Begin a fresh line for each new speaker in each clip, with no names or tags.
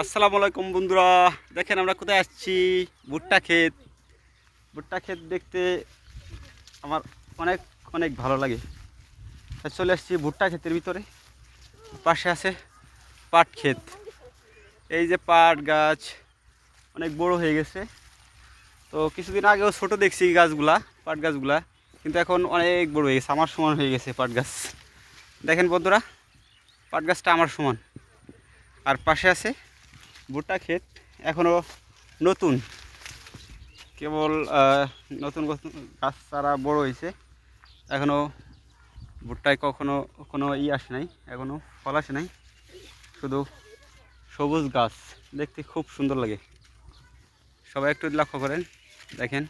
আসসালামু আলাইকুম বন্ধুরা, দেখেন আমরা কোথায় আসছি। ভুট্টা ক্ষেত। ভুট্টা ক্ষেত দেখতে আমার অনেক অনেক ভালো লাগে। তাই চলে আসছি ভুট্টা ক্ষেতের ভিতরে। পাশে আছে পাট ক্ষেত। এই যে পাট গাছ অনেক বড় হয়ে গেছে। তো কিছুদিন আগেও ছোট দেখছি গাছগুলা, পাট গাছগুলা, কিন্তু এখন অনেক বড় হয়ে গেছে, আমার সমান হয়ে গেছে পাট গাছ। দেখেন বন্ধুরা, পাট গাছটা আমার সমান। আর পাশে আছে ভুট্টা ক্ষেত, এখনও নতুন, কেবল নতুন গাছ চারা বড় হয়েছে। এখনও ভুট্টায় কখনো কোনো আসে নাই, এখনও ফল আসে নাই, শুধু সবুজ গাছ। দেখতে খুব সুন্দর লাগে। সবাই একটু লক্ষ্য করেন, দেখেন।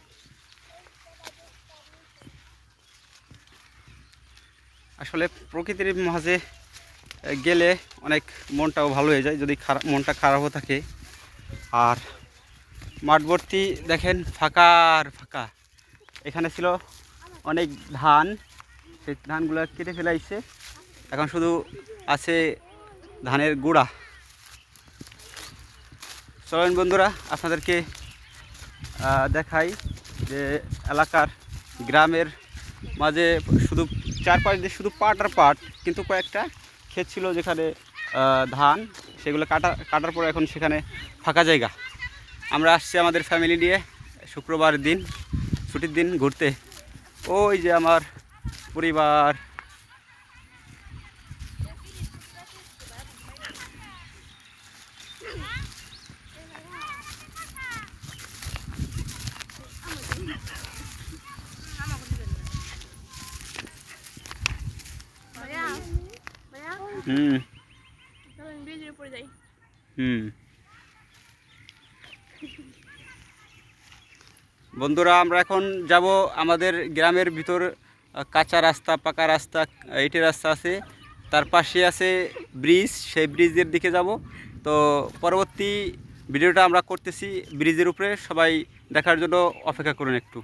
আসলে প্রকৃতির মাঝে গেলে অনেক মনটাও ভালো হয়ে যায়, যদি মনটা খারাপও থাকে। আর মাঠ ভর্তি দেখেন, ফাঁকা আর ফাঁকা। এখানে ছিল অনেক ধান, সেই ধানগুলো কেটে ফেলাইছে, এখন শুধু আছে ধানের গুঁড়া। চলেন বন্ধুরা, আপনাদেরকে দেখাই যে এলাকার গ্রামের মাঝে শুধু চারপাশ দিয়ে শুধু পাট আর পাট, কিন্তু কয়েকটা ক্ষেত ছিল যেখানে ধান, সেগুলো কাটার পরে এখন সেখানে ফাঁকা জায়গা। আমরা আসছি আমাদের ফ্যামিলি নিয়ে শুক্রবার দিন, ছুটির দিন ঘুরতে। ওই যে আমার পরিবার। হুম হুম বন্ধুরা, আমরা এখন যাব আমাদের গ্রামের ভিতর। কাঁচা রাস্তা, পাকা রাস্তা, ইটের রাস্তা আছে, তার পাশে আছে ব্রিজ, সেই ব্রিজের দিকে যাব। তো পরবর্তী ভিডিওটা আমরা করতেছি ব্রিজের উপরে, সবাই দেখার জন্য অপেক্ষা করুন একটু।